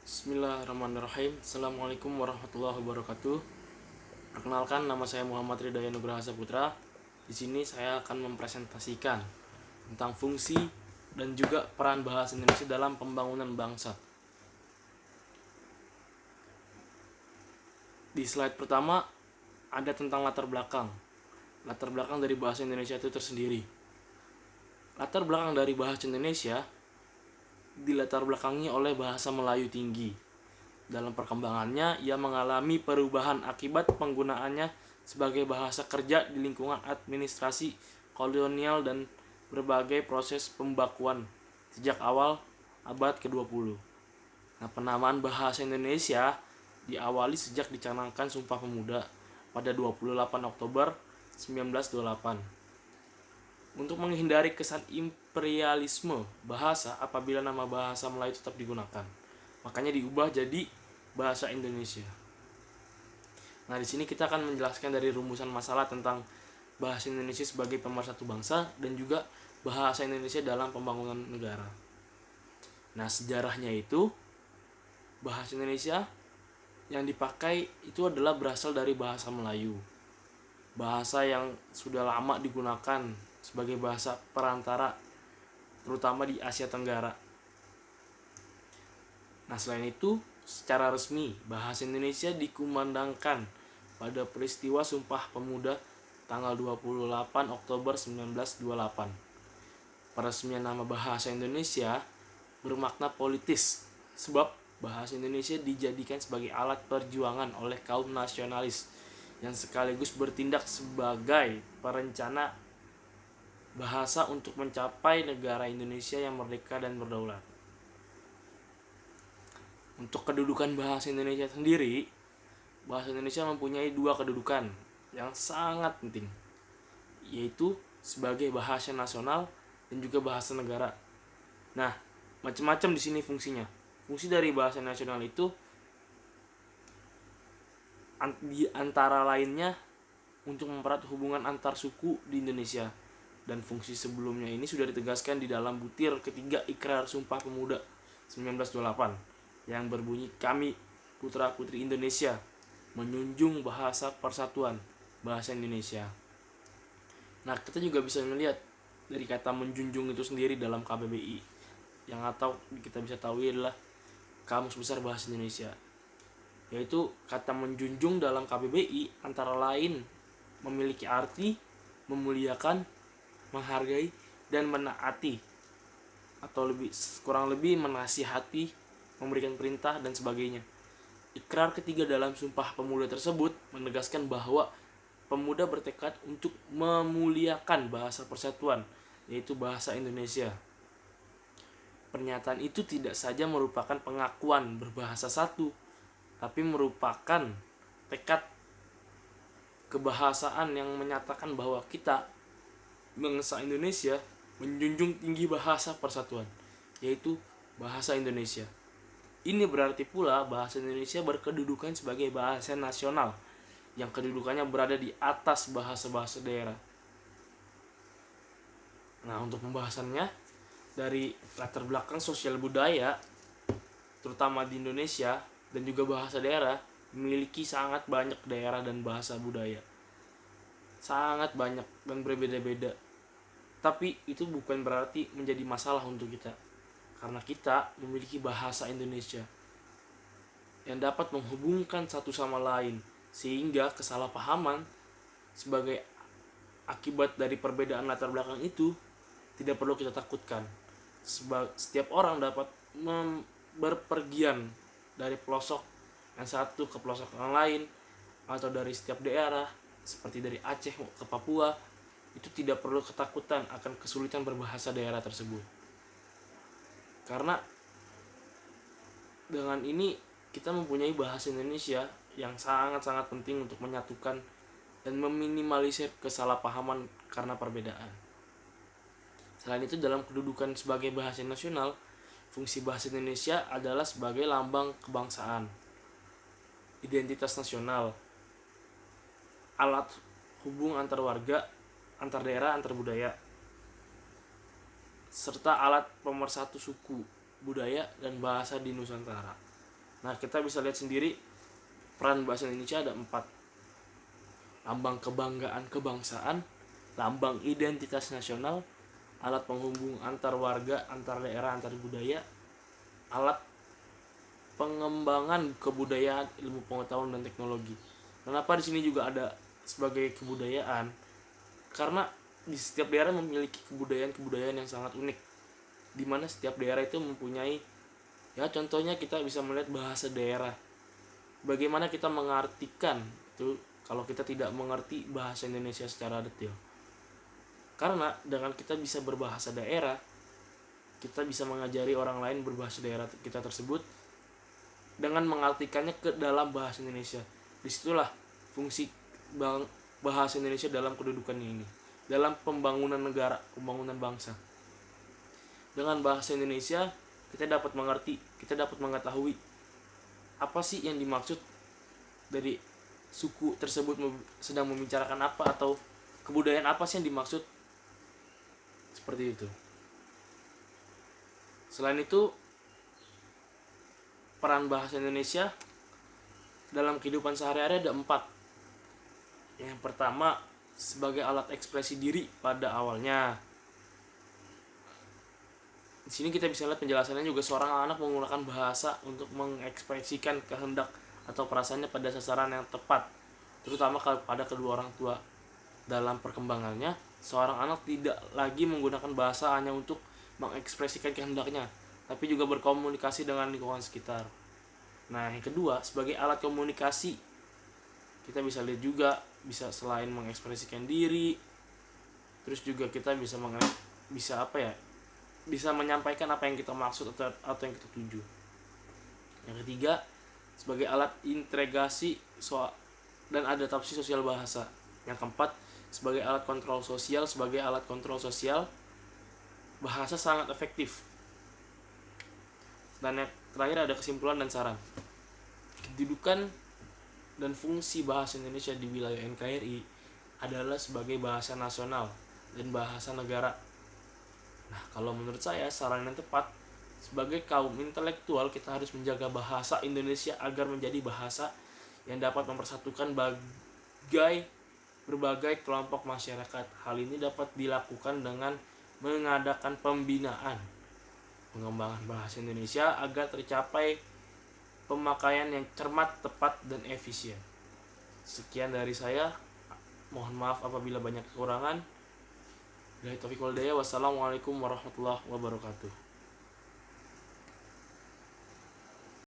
Bismillahirrahmanirrahim. Assalamualaikum warahmatullahi wabarakatuh. Perkenalkan, nama saya Muhammad Ridaya Nugraha Saputra. Di sini saya akan mempresentasikan tentang fungsi dan juga peran bahasa Indonesia dalam pembangunan bangsa. Di slide pertama ada tentang latar belakang. Latar belakang dari bahasa Indonesia itu tersendiri. Latar belakang dari bahasa Indonesia dilatar belakangi oleh bahasa Melayu tinggi. Dalam perkembangannya, ia mengalami perubahan akibat penggunaannya sebagai bahasa kerja di lingkungan administrasi kolonial dan berbagai proses pembakuan sejak awal abad ke-20. Nah, penamaan bahasa Indonesia diawali sejak dicanangkan Sumpah Pemuda pada 28 Oktober 1928. Untuk menghindari kesan imperialisme bahasa apabila nama bahasa Melayu tetap digunakan, makanya diubah jadi bahasa Indonesia. Nah, di sini kita akan menjelaskan dari rumusan masalah tentang bahasa Indonesia sebagai pemersatu bangsa dan juga bahasa Indonesia dalam pembangunan negara. Nah, sejarahnya itu bahasa Indonesia yang dipakai itu adalah berasal dari bahasa Melayu. Bahasa yang sudah lama digunakan sebagai bahasa perantara terutama di Asia Tenggara. Nah, selain itu, secara resmi bahasa Indonesia dikumandangkan pada peristiwa Sumpah Pemuda tanggal 28 Oktober 1928. Peresmian nama bahasa Indonesia bermakna politis sebab bahasa Indonesia dijadikan sebagai alat perjuangan oleh kaum nasionalis yang sekaligus bertindak sebagai perencana bahasa untuk mencapai negara Indonesia yang merdeka dan berdaulat. Untuk kedudukan bahasa Indonesia sendiri, bahasa Indonesia mempunyai dua kedudukan yang sangat penting, yaitu sebagai bahasa nasional dan juga bahasa negara. Nah, macam-macam di sini fungsinya. Fungsi dari bahasa nasional itu di antara lainnya untuk mempererat hubungan antar suku di Indonesia. Dan fungsi sebelumnya ini sudah ditegaskan di dalam butir ketiga Ikrar Sumpah Pemuda 1928 yang berbunyi, kami putra-putri Indonesia menjunjung bahasa persatuan bahasa Indonesia. Nah, kita juga bisa melihat dari kata menjunjung itu sendiri dalam KBBI yang atau kita bisa tahu adalah Kamus Besar Bahasa Indonesia, yaitu kata menjunjung dalam KBBI antara lain memiliki arti memuliakan, menghargai, dan menaati, atau kurang lebih menasihati, memberikan perintah, dan sebagainya. Ikrar ketiga dalam Sumpah Pemuda tersebut menegaskan bahwa pemuda bertekad untuk memuliakan bahasa persatuan, yaitu bahasa Indonesia. Pernyataan itu tidak saja merupakan pengakuan berbahasa satu, tapi merupakan tekad kebahasaan yang menyatakan bahwa kita, bangsa Indonesia, menjunjung tinggi bahasa persatuan, yaitu bahasa Indonesia. Ini berarti pula bahasa Indonesia berkedudukan sebagai bahasa nasional yang kedudukannya berada di atas bahasa-bahasa daerah. Nah, untuk pembahasannya dari latar belakang sosial budaya terutama di Indonesia dan juga bahasa daerah, memiliki sangat banyak daerah dan bahasa budaya. Sangat banyak dan berbeda-beda. Tapi itu bukan berarti menjadi masalah untuk kita, karena kita memiliki bahasa Indonesia yang dapat menghubungkan satu sama lain, sehingga kesalahpahaman sebagai akibat dari perbedaan latar belakang itu tidak perlu kita takutkan. Setiap orang dapat berpergian dari pelosok yang satu ke pelosok yang lain, atau dari setiap daerah seperti dari Aceh ke Papua, itu tidak perlu ketakutan akan kesulitan berbahasa daerah tersebut. Karena dengan ini kita mempunyai bahasa Indonesia yang sangat-sangat penting untuk menyatukan dan meminimalisir kesalahpahaman karena perbedaan. Selain itu, dalam kedudukan sebagai bahasa nasional, fungsi bahasa Indonesia adalah sebagai lambang kebangsaan, identitas nasional, alat hubung antar warga, antar daerah, antar budaya, serta alat pemersatu suku, budaya, dan bahasa di Nusantara. Nah, kita bisa lihat sendiri peran bahasa Indonesia ada 4. Lambang kebanggaan kebangsaan, lambang identitas nasional, alat penghubung antar warga, antar daerah, antar budaya, alat pengembangan kebudayaan, ilmu pengetahuan dan teknologi. Kenapa di sini juga ada sebagai kebudayaan? Karena di setiap daerah memiliki kebudayaan yang sangat unik, di mana setiap daerah itu mempunyai, ya contohnya kita bisa melihat bahasa daerah. Bagaimana kita mengartikan itu kalau kita tidak mengerti bahasa Indonesia secara detail. Karena dengan kita bisa berbahasa daerah, kita bisa mengajari orang lain berbahasa daerah kita tersebut dengan mengartikannya ke dalam bahasa Indonesia. Disitulah fungsi bahasa Indonesia dalam kedudukan ini, dalam pembangunan negara, pembangunan bangsa. Dengan bahasa Indonesia kita dapat mengerti, kita dapat mengetahui apa sih yang dimaksud dari suku tersebut sedang membicarakan apa, atau kebudayaan apa sih yang dimaksud, seperti itu. Selain itu, peran bahasa Indonesia dalam kehidupan sehari-hari ada 4. Yang pertama, sebagai alat ekspresi diri pada awalnya. Di sini kita bisa lihat penjelasannya juga, seorang anak menggunakan bahasa untuk mengekspresikan kehendak atau perasaannya pada sasaran yang tepat, terutama pada kedua orang tua. Dalam perkembangannya, seorang anak tidak lagi menggunakan bahasa hanya untuk mengekspresikan kehendaknya, tapi juga berkomunikasi dengan lingkungan sekitar. Nah, yang kedua, sebagai alat komunikasi, kita bisa lihat juga bisa selain mengekspresikan diri, terus juga kita bisa bisa menyampaikan apa yang kita maksud atau yang kita tuju. Yang ketiga, sebagai alat integrasi dan adaptasi sosial bahasa. Yang keempat, sebagai alat kontrol sosial. Sebagai alat kontrol sosial, bahasa sangat efektif. Dan yang terakhir ada kesimpulan dan saran. Kedudukan dan fungsi bahasa Indonesia di wilayah NKRI adalah sebagai bahasa nasional dan bahasa negara. Nah, kalau menurut saya saran yang tepat, sebagai kaum intelektual kita harus menjaga bahasa Indonesia agar menjadi bahasa yang dapat mempersatukan berbagai kelompok masyarakat. Hal ini dapat dilakukan dengan mengadakan pembinaan pengembangan bahasa Indonesia agar tercapai pemakaian yang cermat, tepat, dan efisien. Sekian dari saya. Mohon maaf apabila banyak kekurangan. Wassalamualaikum warahmatullahi wabarakatuh.